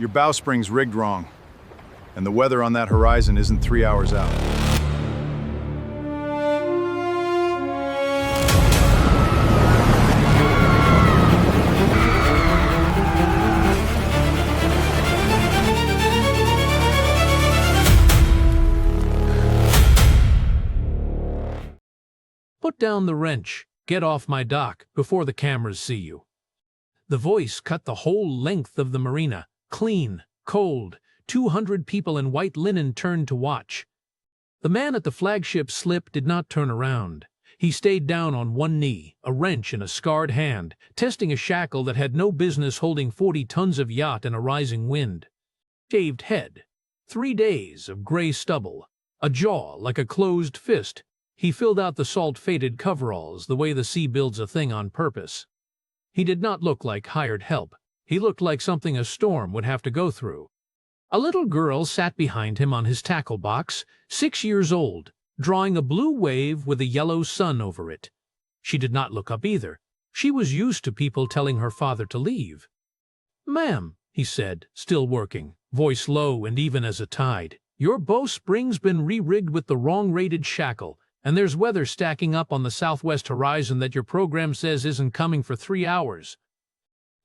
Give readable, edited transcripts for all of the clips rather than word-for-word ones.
Your bowspring's rigged wrong, and the weather on that horizon isn't 3 hours out. Put down the wrench. Get off my dock before the cameras see you. The voice cut the whole length of the marina. Clean, cold, 200 people in white linen turned to watch. The man at the flagship slip did not turn around. He stayed down on one knee, a wrench in a scarred hand, testing a shackle that had no business holding 40 tons of yacht in a rising wind. Shaved head, 3 days of gray stubble, a jaw like a closed fist. He filled out the salt-faded coveralls the way the sea builds a thing on purpose. He did not look like hired help. He looked like something a storm would have to go through. A little girl sat behind him on his tackle box, 6 years old, drawing a blue wave with a yellow sun over it. She did not look up either. She was used to people telling her father to leave. "Ma'am," he said, still working, voice low and even as a tide, "your bowspring's been re-rigged with the wrong rated shackle, and there's weather stacking up on the southwest horizon that your program says isn't coming for 3 hours.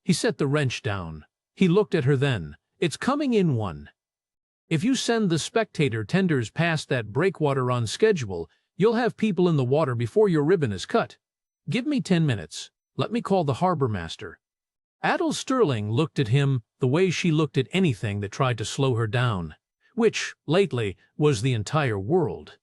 He set the wrench down. He looked at her then. "It's coming in one. If you send the spectator tenders past that breakwater on schedule, you'll have people in the water before your ribbon is cut. Give me 10 minutes. Let me call the harbor master." Adele Sterling looked at him the way she looked at anything that tried to slow her down, which, lately, was the entire world.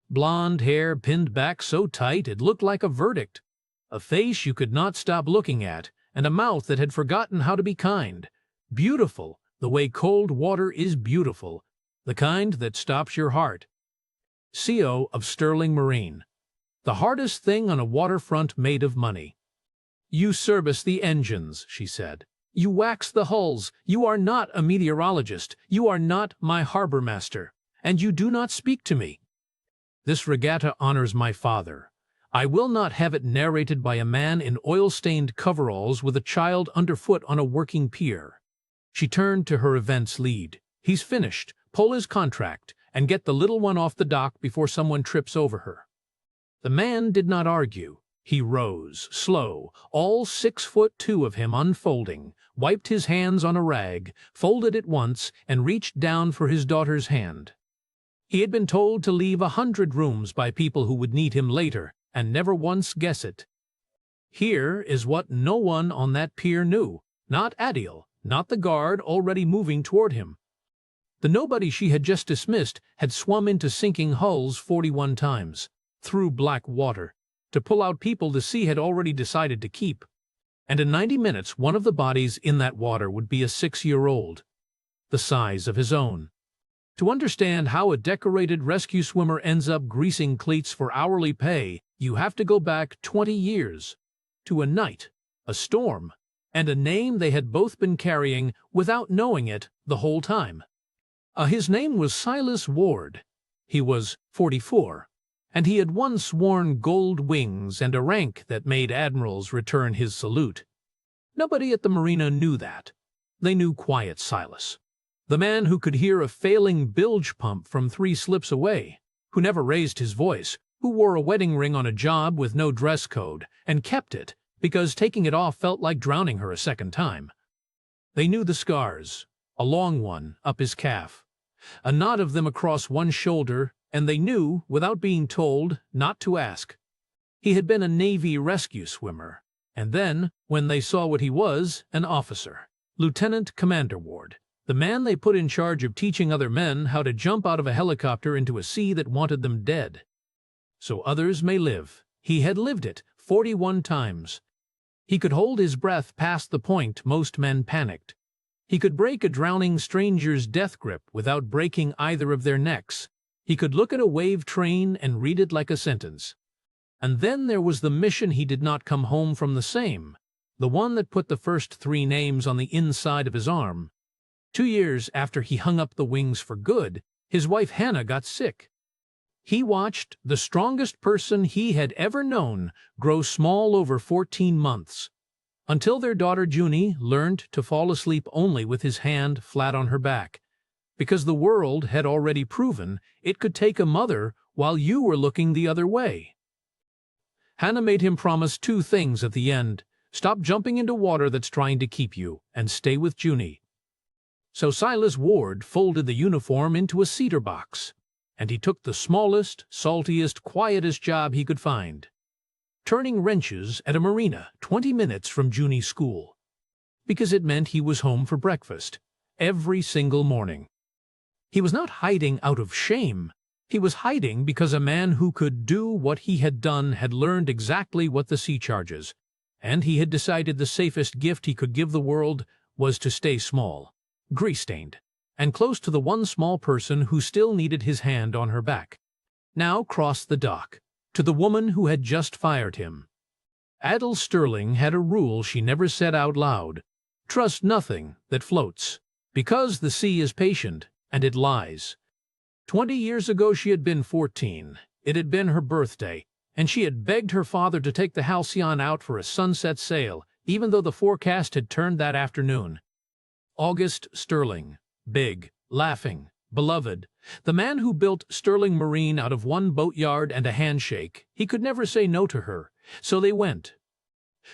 Blonde hair pinned back so tight it looked like a verdict, a face you could not stop looking at, and a mouth that had forgotten how to be kind. Beautiful, the way cold water is beautiful, the kind that stops your heart. CO of Sterling Marine. The hardest thing on a waterfront made of money. "You service the engines," she said. "You wax the hulls. You are not a meteorologist. You are not my harbor master. And you do not speak to me. This regatta honors my father. I will not have it narrated by a man in oil-stained coveralls with a child underfoot on a working pier." She turned to her events lead. "He's finished. Pull his contract, and get the little one off the dock before someone trips over her." The man did not argue. He rose, slow, all 6'2" of him unfolding, wiped his hands on a rag, folded it once, and reached down for his daughter's hand. He had been told to leave 100 rooms by people who would need him later, and never once guess it. Here is what no one on that pier knew, not Adele, not the guard already moving toward him. The nobody she had just dismissed had swum into sinking hulls 41 times, through black water, to pull out people the sea had already decided to keep. And in 90 minutes one of the bodies in that water would be a 6-year-old, the size of his own. To understand how a decorated rescue swimmer ends up greasing cleats for hourly pay, you have to go back 20 years, to a night, a storm, and a name they had both been carrying without knowing it the whole time. His name was Silas Ward. He was 44, and he had once worn gold wings and a rank that made admirals return his salute. Nobody at the marina knew that. They knew Quiet Silas, the man who could hear a failing bilge pump from 3 slips away, who never raised his voice, who wore a wedding ring on a job with no dress code, and kept it, because taking it off felt like drowning her a second time. They knew the scars, a long one up his calf, a knot of them across one shoulder, and they knew, without being told, not to ask. He had been a Navy rescue swimmer, and then, when they saw what he was, an officer, Lieutenant Commander Ward, the man they put in charge of teaching other men how to jump out of a helicopter into a sea that wanted them dead. So others may live. He had lived it 41 times. He could hold his breath past the point most men panicked. He could break a drowning stranger's death grip without breaking either of their necks. He could look at a wave train and read it like a sentence. And then there was the mission he did not come home from the same, the one that put the first 3 names on the inside of his arm. 2 years after he hung up the wings for good, his wife Hannah got sick. He watched the strongest person he had ever known grow small over 14 months. until their daughter Junie learned to fall asleep only with his hand flat on her back, because the world had already proven it could take a mother while you were looking the other way. Hannah made him promise 2 things at the end: stop jumping into water that's trying to keep you, and stay with Junie. So Silas Ward folded the uniform into a cedar box, and he took the smallest, saltiest, quietest job he could find, turning wrenches at a marina 20 minutes from Junie's school, because it meant he was home for breakfast every single morning. He was not hiding out of shame. He was hiding because a man who could do what he had done had learned exactly what the sea charges, and he had decided the safest gift he could give the world was to stay small, grease-stained, and close to the one small person who still needed his hand on her back. Now cross the dock, to the woman who had just fired him. Adele Sterling had a rule she never said out loud: trust nothing that floats, because the sea is patient, and it lies. 20 years ago she had been 14. It had been her birthday, and she had begged her father to take the Halcyon out for a sunset sail, even though the forecast had turned that afternoon. August Sterling, big, laughing, beloved, the man who built Sterling Marine out of one boatyard and a handshake. He could never say no to her, so they went.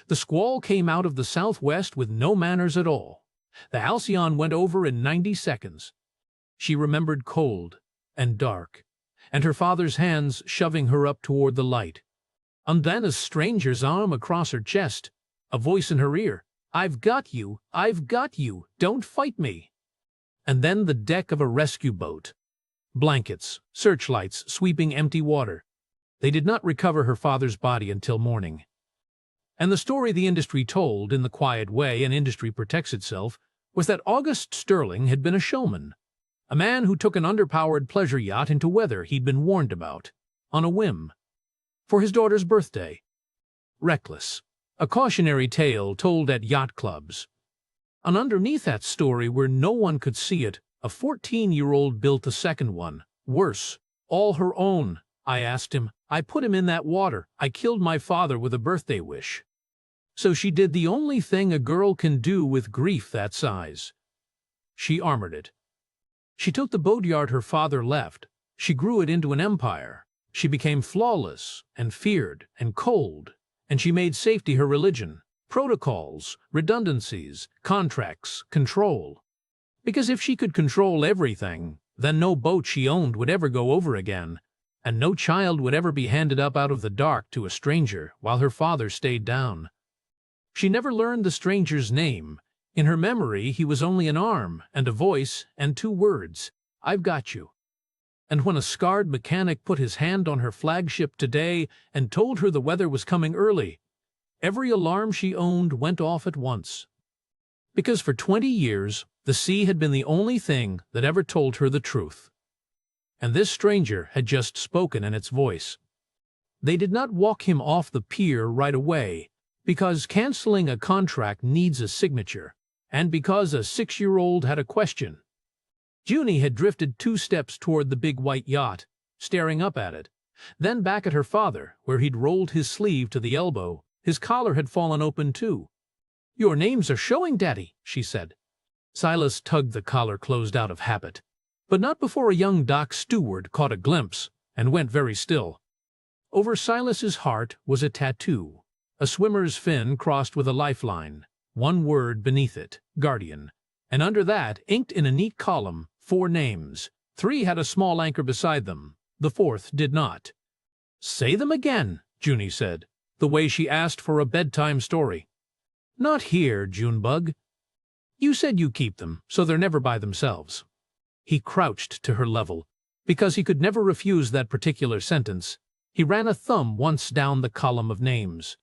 The squall came out of the southwest with no manners at all. The Halcyon went over in 90 seconds. She remembered cold and dark, and her father's hands shoving her up toward the light. And then a stranger's arm across her chest, a voice in her ear: I've got you, don't fight me. And then the deck of a rescue boat. Blankets, searchlights sweeping empty water. They did not recover her father's body until morning. And the story the industry told, in the quiet way an industry protects itself, was that August Sterling had been a showman, a man who took an underpowered pleasure yacht into weather he'd been warned about, on a whim, for his daughter's birthday. Reckless, a cautionary tale told at yacht clubs. And underneath that story, where no one could see it, a 14-year-old built a second one, worse, all her own. I asked him, I put him in that water, I killed my father with a birthday wish. So she did the only thing a girl can do with grief that size. She armored it. She took the boatyard her father left. She grew it into an empire. She became flawless and feared and cold, and she made safety her religion. Protocols, redundancies, contracts, control. Because if she could control everything, then no boat she owned would ever go over again, and no child would ever be handed up out of the dark to a stranger while her father stayed down. She never learned the stranger's name. In her memory, he was only an arm and a voice and 2 words: I've got you. And when a scarred mechanic put his hand on her flagship today and told her the weather was coming early, every alarm she owned went off at once. Because for 20 years, the sea had been the only thing that ever told her the truth. And this stranger had just spoken in its voice. They did not walk him off the pier right away, because canceling a contract needs a signature, and because a 6-year-old had a question. Junie had drifted 2 steps toward the big white yacht, staring up at it, then back at her father, where he'd rolled his sleeve to the elbow. His collar had fallen open too. Your names are showing, Daddy, she said. Silas tugged the collar closed out of habit, but not before a young dock steward caught a glimpse and went very still. Over Silas's heart was a tattoo, a swimmer's fin crossed with a lifeline, 1 word beneath it, Guardian, and under that, inked in a neat column, 4 names. 3 had a small anchor beside them, the 4th did not. Say them again, Junie said, the way she asked for a bedtime story. Not here, Junebug. You said you keep them, so they're never by themselves. He crouched to her level, because he could never refuse that particular sentence. He ran a thumb once down the column of names.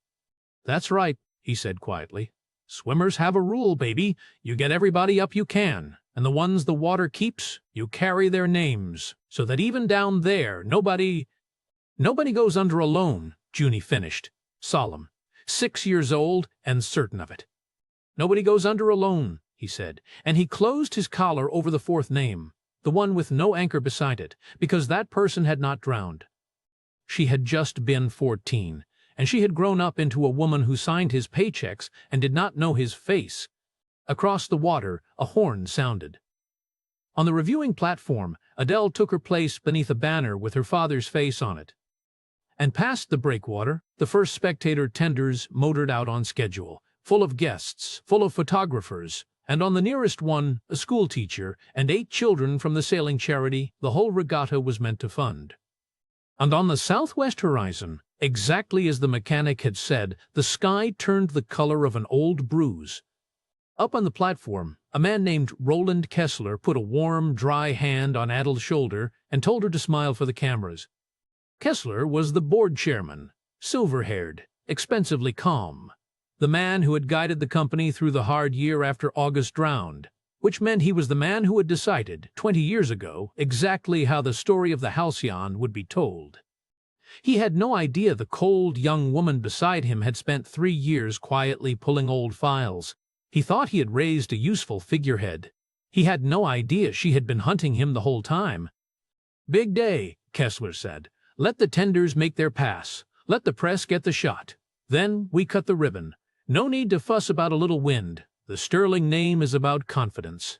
That's right, he said quietly. Swimmers have a rule, baby. You get everybody up you can, and the ones the water keeps, you carry their names, so that even down there, nobody goes under alone, Junie finished, solemn, 6 years old and certain of it. Nobody goes under alone, he said, and he closed his collar over the 4th name, the one with no anchor beside it, because that person had not drowned. She had just been 14, and she had grown up into a woman who signed his paychecks and did not know his face. Across the water, a horn sounded. On the reviewing platform, Adele took her place beneath a banner with her father's face on it. And past the breakwater, the first spectator tenders motored out on schedule, full of guests, full of photographers, and on the nearest one, a schoolteacher and 8 children from the sailing charity the whole regatta was meant to fund. And on the southwest horizon, exactly as the mechanic had said, the sky turned the color of an old bruise. Up on the platform, a man named Roland Kessler put a warm, dry hand on Adele's shoulder and told her to smile for the cameras. Kessler was the board chairman, silver-haired, expensively calm, the man who had guided the company through the hard year after August drowned, which meant he was the man who had decided, 20 years ago, exactly how the story of the Halcyon would be told. He had no idea the cold young woman beside him had spent 3 years quietly pulling old files. He thought he had raised a useful figurehead. He had no idea she had been hunting him the whole time. "Big day," Kessler said. "Let the tenders make their pass. Let the press get the shot. Then we cut the ribbon. No need to fuss about a little wind. The Sterling name is about confidence."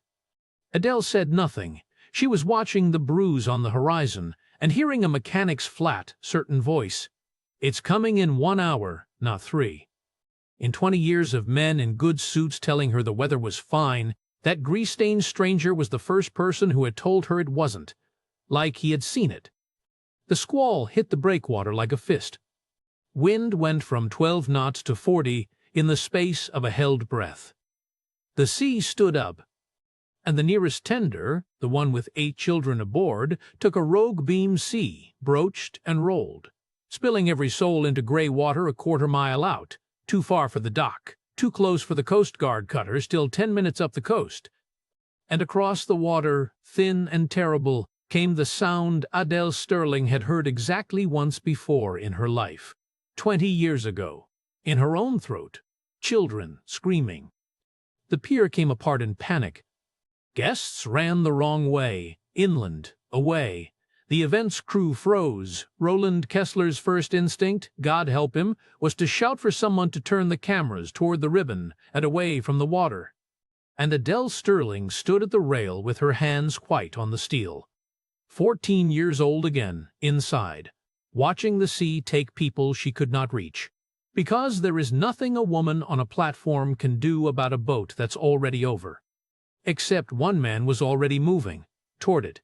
Adele said nothing. She was watching the bruise on the horizon and hearing a mechanic's flat, certain voice. "It's coming in 1 hour, not 3. In 20 years of men in good suits telling her the weather was fine, that grease-stained stranger was the first person who had told her it wasn't, like he had seen it. The squall hit the breakwater like a fist. Wind went from 12 knots to 40 in the space of a held breath. The sea stood up, and the nearest tender, the one with 8 children aboard, took a rogue beam sea, broached and rolled, spilling every soul into gray water a quarter-mile out, too far for the dock, too close for the Coast Guard cutter still 10 minutes up the coast. And across the water, thin and terrible, came the sound Adele Sterling had heard exactly once before in her life, 20 years ago, in her own throat, children screaming. The pier came apart in panic. Guests ran the wrong way, inland, away. The event's crew froze. Roland Kessler's first instinct, God help him, was to shout for someone to turn the cameras toward the ribbon and away from the water. And Adele Sterling stood at the rail with her hands white on the steel. 14 years old again, inside, watching the sea take people she could not reach. Because there is nothing a woman on a platform can do about a boat that's already over. Except one man was already moving toward it.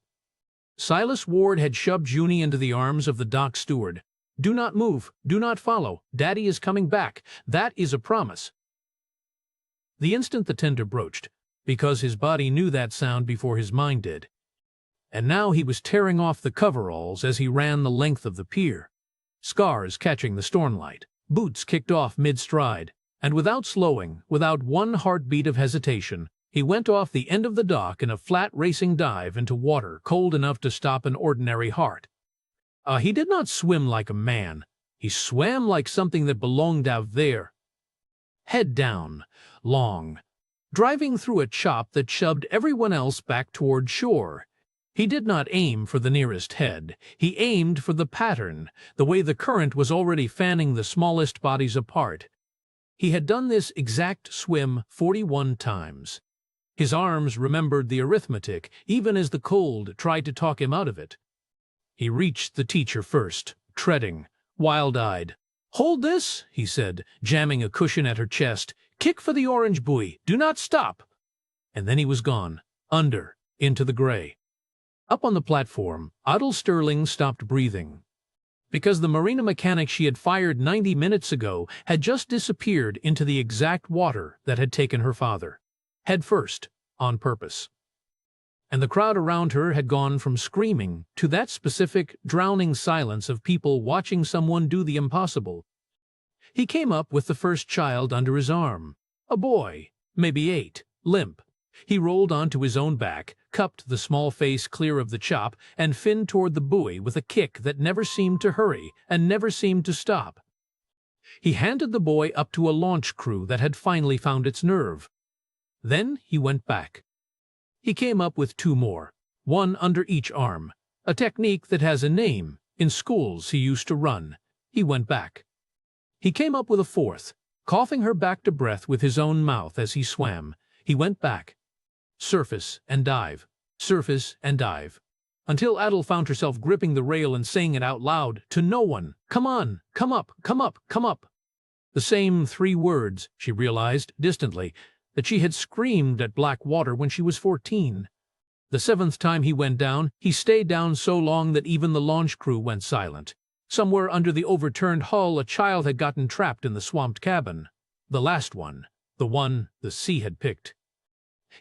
Silas Ward had shoved Junie into the arms of the dock steward. "Do not move, do not follow. Daddy is coming back. That is a promise." The instant the tender broached, because his body knew that sound before his mind did. And now he was tearing off the coveralls as he ran the length of the pier, scars catching the stormlight, boots kicked off mid-stride, and without slowing, without one heartbeat of hesitation, he went off the end of the dock in a flat racing dive into water cold enough to stop an ordinary heart. He did not swim like a man. He swam like something that belonged out there. Head down, long, driving through a chop that shoved everyone else back toward shore. He did not aim for the nearest head. He aimed for the pattern, the way the current was already fanning the smallest bodies apart. He had done this exact swim 41 times. His arms remembered the arithmetic, even as the cold tried to talk him out of it. He reached the teacher first, treading, wild-eyed. "Hold this," he said, jamming a cushion at her chest. "Kick for the orange buoy. Do not stop." And then he was gone, under, into the gray. Up on the platform, Adele Sterling stopped breathing, because the Marina mechanic she had fired 90 minutes ago had just disappeared into the exact water that had taken her father. Head first, on purpose. And the crowd around her had gone from screaming to that specific, drowning silence of people watching someone do the impossible. He came up with the first child under his arm. A boy, maybe 8, limp. He rolled onto his own back, cupped the small face clear of the chop, and finned toward the buoy with a kick that never seemed to hurry and never seemed to stop. He handed the boy up to a launch crew that had finally found its nerve. Then he went back. He came up with 2 more, one under each arm, a technique that has a name. In schools he used to run. He went back. He came up with a fourth, coughing her back to breath with his own mouth as he swam. He went back. Surface and dive. Surface and dive. Until Adele found herself gripping the rail and saying it out loud to no one. Come on, come up, come up, come up. The same 3 words, she realized, distantly, that she had screamed at black water when she was 14. The 7th time he went down, he stayed down so long that even the launch crew went silent. Somewhere under the overturned hull, a child had gotten trapped in the swamped cabin. The last one. The one the sea had picked.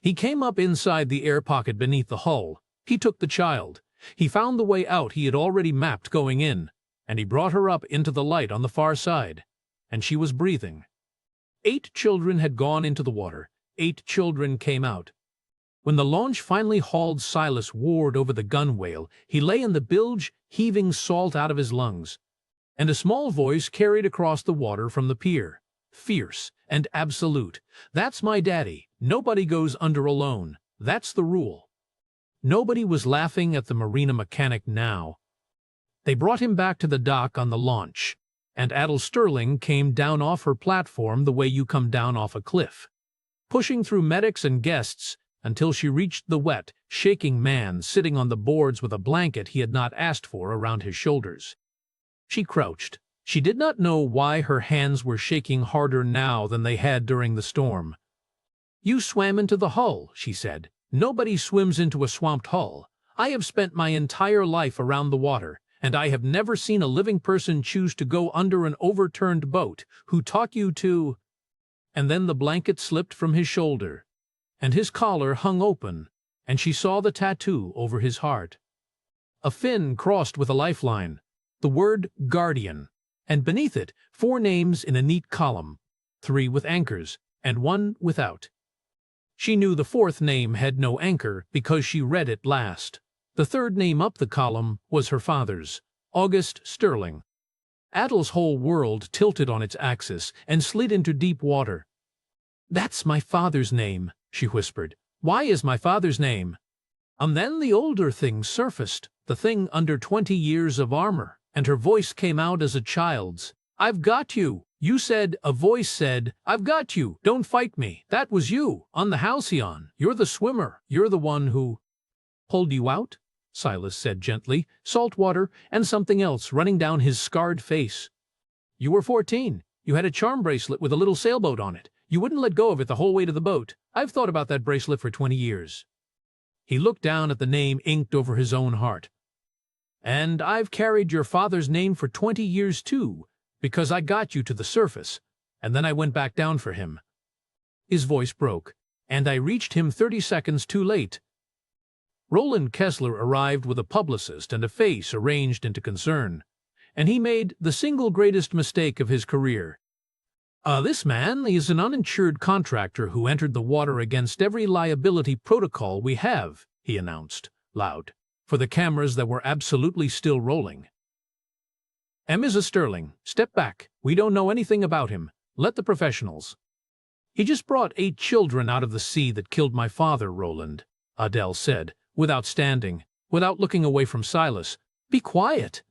He came up inside the air pocket beneath the hull. He took the child. He found the way out he had already mapped going in, and he brought her up into the light on the far side. And she was breathing. 8 children had gone into the water. 8 children came out. When the launch finally hauled Silas Ward over the gunwale, he lay in the bilge, heaving salt out of his lungs. And a small voice carried across the water from the pier. Fierce and absolute. That's my daddy. Nobody goes under alone. That's the rule. Nobody was laughing at the Marina mechanic now. They brought him back to the dock on the launch, and Adele Sterling came down off her platform the way you come down off a cliff, pushing through medics and guests until she reached the wet, shaking man sitting on the boards with a blanket he had not asked for around his shoulders. She crouched. She did not know why her hands were shaking harder now than they had during the storm. "You swam into the hull," she said. "Nobody swims into a swamped hull. I have spent my entire life around the water, and I have never seen a living person choose to go under an overturned boat. Who taught you to—" And then the blanket slipped from his shoulder, and his collar hung open, and she saw the tattoo over his heart. A fin crossed with a lifeline, the word Guardian, and beneath it 4 names in a neat column, 3 with anchors, and 1 without. She knew the 4th name had no anchor because she read it last. The 3rd name up the column was her father's, August Sterling. Adele's whole world tilted on its axis and slid into deep water. "That's my father's name," she whispered. "Why is my father's name?" And then the older thing surfaced, the thing under 20 years of armor, and her voice came out as a child's. "I've got you. You said," a voice said, "I've got you. Don't fight me. That was you, on the Halcyon. You're the swimmer. You're the one who—" "Pulled you out?" Silas said gently, salt water and something else running down his scarred face. "You were 14. You had a charm bracelet with a little sailboat on it. You wouldn't let go of it the whole way to the boat. I've thought about that bracelet for 20 years. He looked down at the name inked over his own heart. "And I've carried your father's name for 20 years too, because I got you to the surface, and then I went back down for him." His voice broke, "And I reached him 30 seconds too late." Roland Kessler arrived with a publicist and a face arranged into concern, and he made the single greatest mistake of his career. This man is an uninsured contractor who entered the water against every liability protocol we have," he announced, loud, for the cameras that were absolutely still rolling. "Mrs. Sterling, step back. We don't know anything about him. Let the professionals." "He just brought 8 children out of the sea that killed my father, Roland," Adele said, without standing, without looking away from Silas. "Be quiet."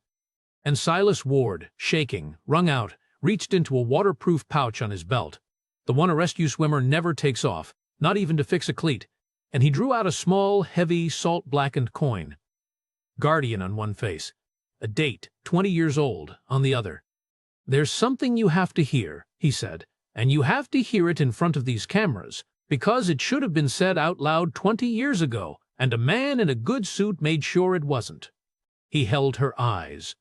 And Silas Ward, shaking, wrung out, reached into a waterproof pouch on his belt, the one a rescue swimmer never takes off, not even to fix a cleat, and he drew out a small, heavy, salt-blackened coin. Guardian on one face, a date, 20 years old, on the other. "There's something you have to hear," he said, "and you have to hear it in front of these cameras, because it should have been said out loud 20 years ago, and a man in a good suit made sure it wasn't." He held her eyes.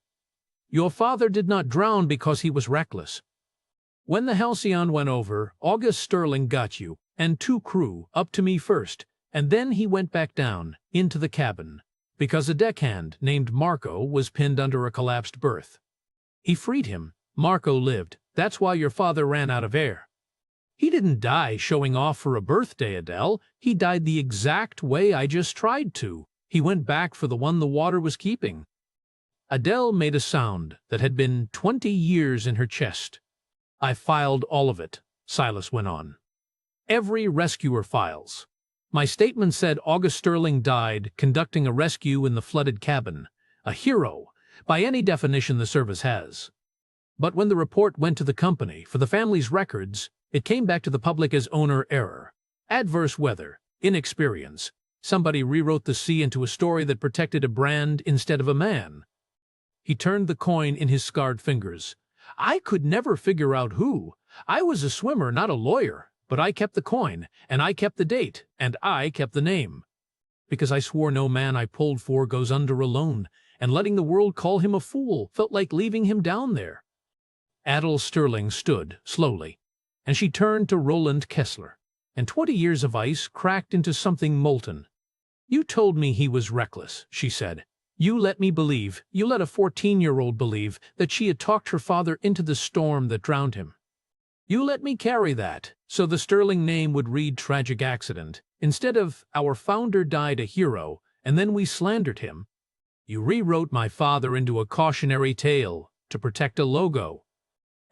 "Your father did not drown because he was reckless. When the Halcyon went over, August Sterling got you, and 2 crew, up to me first, and then he went back down, into the cabin, because a deckhand named Marco was pinned under a collapsed berth. He freed him. Marco lived. That's why your father ran out of air. He didn't die showing off for a birthday, Adele. He died the exact way I just tried to. He went back for the one the water was keeping." Adele made a sound that had been 20 years in her chest. "I filed all of it," Silas went on. "Every rescuer files. My statement said August Sterling died conducting a rescue in the flooded cabin. A hero, by any definition the service has. But when the report went to the company for the family's records, it came back to the public as owner error. Adverse weather, inexperience. Somebody rewrote the sea into a story that protected a brand instead of a man. He turned the coin in his scarred fingers. I could never figure out who. I was a swimmer, not a lawyer, but I kept the coin, and I kept the date, and I kept the name. Because I swore no man I pulled for goes under alone, and letting the world call him a fool felt like leaving him down there. Adele Sterling stood, slowly, and she turned to Roland Kessler, and 20 years of ice cracked into something molten. You told me he was reckless, she said. You let me believe, you let a 14-year-old believe, that she had talked her father into the storm that drowned him. You let me carry that, so the Sterling name would read tragic accident, instead of our founder died a hero, and then we slandered him. You rewrote my father into a cautionary tale to protect a logo.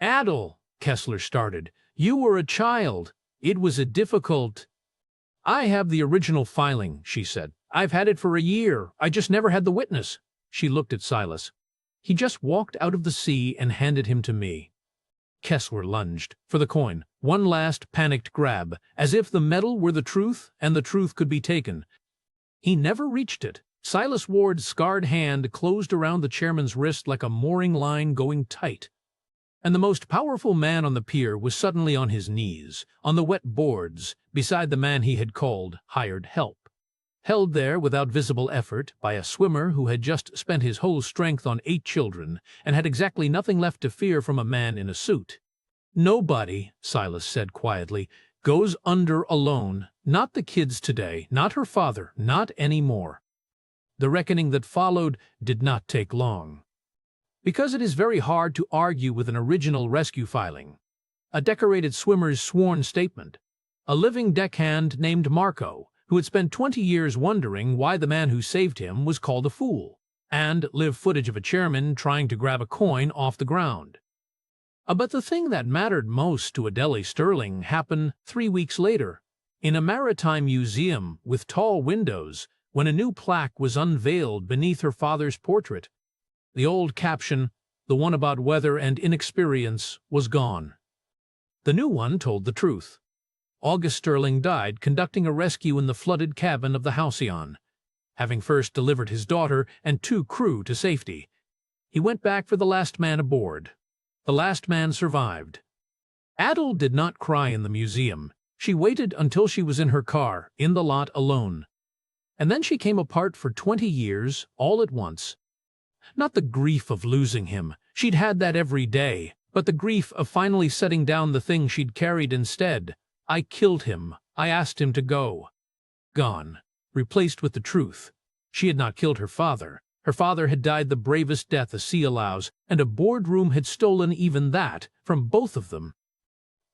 Adele, Kessler started, you were a child. It was a difficult... I have the original filing, she said. I've had it for a year. I just never had the witness. She looked at Silas. He just walked out of the sea and handed him to me. Kessler lunged for the coin, one last panicked grab, as if the metal were the truth and the truth could be taken. He never reached it. Silas Ward's scarred hand closed around the chairman's wrist like a mooring line going tight. And the most powerful man on the pier was suddenly on his knees, on the wet boards, beside the man he had called hired help. Held there without visible effort by a swimmer who had just spent his whole strength on 8 children and had exactly nothing left to fear from a man in a suit. Nobody, Silas said quietly, goes under alone. Not the kids today, not her father, not anymore. The reckoning that followed did not take long. Because it is very hard to argue with an original rescue filing. A decorated swimmer's sworn statement. A living deckhand named Marco, who had spent 20 years wondering why the man who saved him was called a fool, and live footage of a chairman trying to grab a coin off the ground. But the thing that mattered most to Adele Sterling happened 3 weeks later, in a maritime museum with tall windows, when a new plaque was unveiled beneath her father's portrait. The old caption, the one about weather and inexperience, was gone. The new one told the truth. August Sterling died conducting a rescue in the flooded cabin of the Halcyon, having first delivered his daughter and 2 crew to safety. He went back for the last man aboard. The last man survived. Adele did not cry in the museum. She waited until she was in her car, in the lot alone. And then she came apart for 20 years, all at once. Not the grief of losing him, she'd had that every day, but the grief of finally setting down the thing she'd carried instead. I killed him. I asked him to go. Gone. Replaced with the truth. She had not killed her father. Her father had died the bravest death a sea allows, and a boardroom had stolen even that from both of them.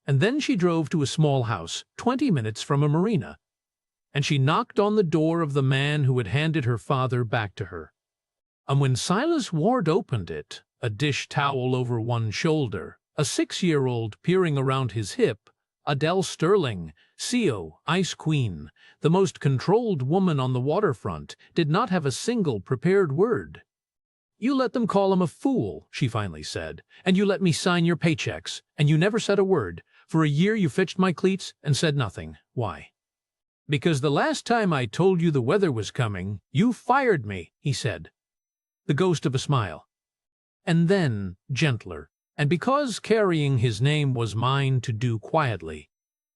And then she drove to a small house, 20 minutes from a marina. And she knocked on the door of the man who had handed her father back to her. And when Silas Ward opened it, a dish towel over one shoulder, a 6-year-old peering around his hip, Adele Sterling, CO, Ice Queen, the most controlled woman on the waterfront, did not have a single prepared word. You let them call him a fool, she finally said, and you let me sign your paychecks, and you never said a word. For a year you fetched my cleats and said nothing. Why? Because the last time I told you the weather was coming, you fired me, he said. The ghost of a smile. And then, gentler, and because carrying his name was mine to do quietly,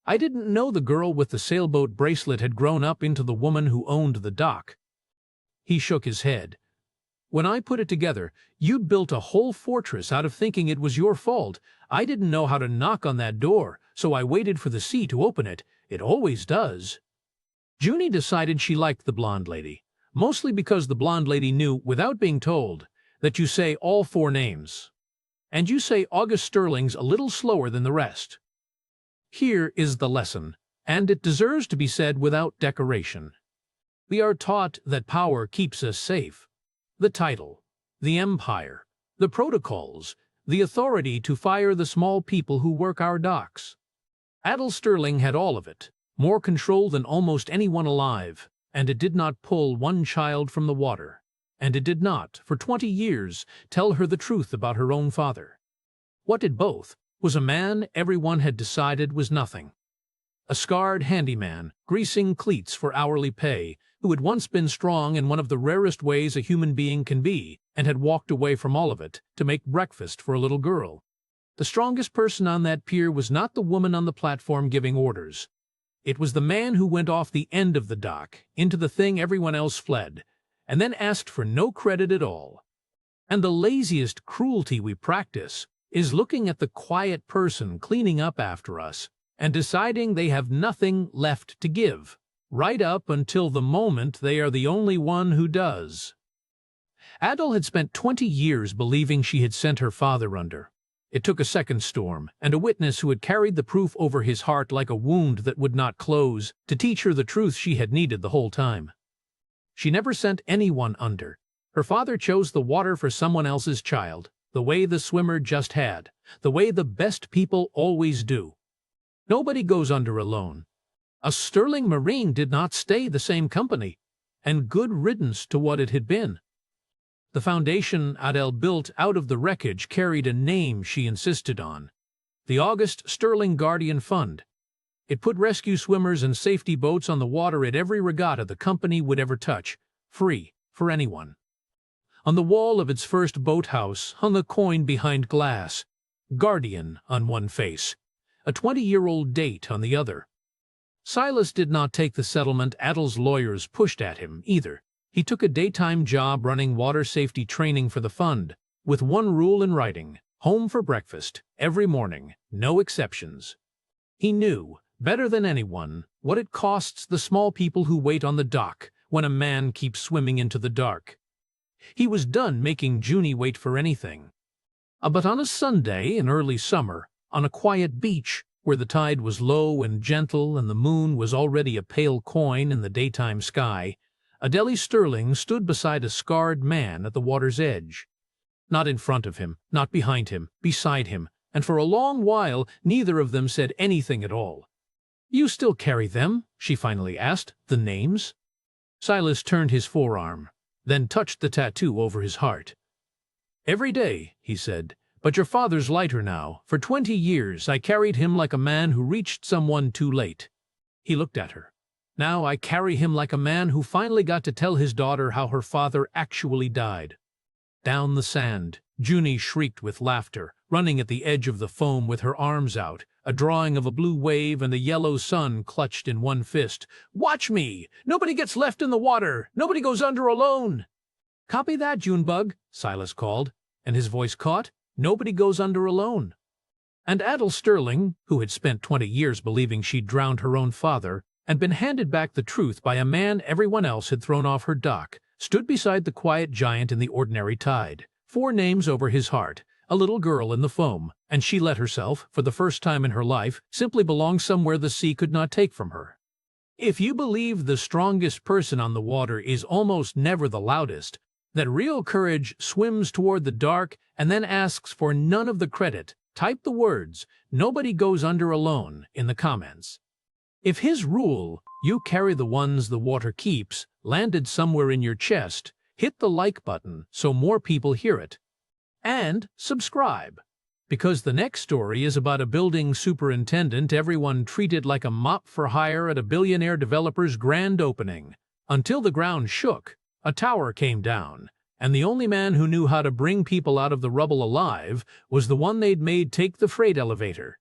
I didn't know the girl with the sailboat bracelet had grown up into the woman who owned the dock. He shook his head. When I put it together, you'd built a whole fortress out of thinking it was your fault. I didn't know how to knock on that door, so I waited for the sea to open it. It always does. Junie decided she liked the blonde lady. Mostly because the blonde lady knew, without being told, that you say all 4 names. And you say August Sterling's a little slower than the rest. Here is the lesson, and it deserves to be said without decoration. We are taught that power keeps us safe. The title, the empire, the protocols, the authority to fire the small people who work our docks. Adele Sterling had all of it, more control than almost anyone alive. And it did not pull one child from the water, and it did not, for 20 years, tell her the truth about her own father. What did both was a man everyone had decided was nothing. A scarred handyman, greasing cleats for hourly pay, who had once been strong in one of the rarest ways a human being can be, and had walked away from all of it to make breakfast for a little girl. The strongest person on that pier was not the woman on the platform giving orders. It was the man who went off the end of the dock into the thing everyone else fled, and then asked for no credit at all. And the laziest cruelty we practice is looking at the quiet person cleaning up after us and deciding they have nothing left to give, right up until the moment they are the only one who does. Adele had spent 20 years believing she had sent her father under. It took a second storm, and a witness who had carried the proof over his heart like a wound that would not close, to teach her the truth she had needed the whole time. She never sent anyone under. Her father chose the water for someone else's child, the way the swimmer just had, the way the best people always do. Nobody goes under alone. A sterling marine did not stay the same company, and good riddance to what it had been. The foundation Adele built out of the wreckage carried a name she insisted on: the August Sterling Guardian Fund. It put rescue swimmers and safety boats on the water at every regatta the company would ever touch, free for anyone. On the wall of its first boathouse hung a coin behind glass, Guardian on one face, a 20-year-old date on the other. Silas did not take the settlement Adele's lawyers pushed at him, either. He took a daytime job running water safety training for the fund, with one rule in writing: home for breakfast, every morning, no exceptions. He knew, better than anyone, what it costs the small people who wait on the dock when a man keeps swimming into the dark. He was done making Junie wait for anything. But on a Sunday in early summer, on a quiet beach, where the tide was low and gentle and the moon was already a pale coin in the daytime sky, Adele Sterling stood beside a scarred man at the water's edge. Not in front of him, not behind him, beside him, and for a long while neither of them said anything at all. "You still carry them?" she finally asked. "The names?" Silas turned his forearm, then touched the tattoo over his heart. "Every day," he said, "but your father's lighter now. For 20 years I carried him like a man who reached someone too late." He looked at her. "Now I carry him like a man who finally got to tell his daughter how her father actually died." Down the sand, Junie shrieked with laughter, running at the edge of the foam with her arms out, a drawing of a blue wave and the yellow sun clutched in one fist. "Watch me! Nobody gets left in the water! Nobody goes under alone!" "Copy that, Junebug," Silas called, and his voice caught. "Nobody goes under alone." And Adele Sterling, who had spent 20 years believing she'd drowned her own father, and been handed back the truth by a man everyone else had thrown off her dock, stood beside the quiet giant in the ordinary tide, 4 names over his heart, a little girl in the foam, and she let herself, for the first time in her life, simply belong somewhere the sea could not take from her. If you believe the strongest person on the water is almost never the loudest, that real courage swims toward the dark and then asks for none of the credit, type the words, "Nobody goes under alone," in the comments. If his rule, "you carry the ones the water keeps," landed somewhere in your chest, hit the like button so more people hear it. And subscribe, because the next story is about a building superintendent everyone treated like a mop for hire at a billionaire developer's grand opening. Until the ground shook, a tower came down, and the only man who knew how to bring people out of the rubble alive was the one they'd made take the freight elevator.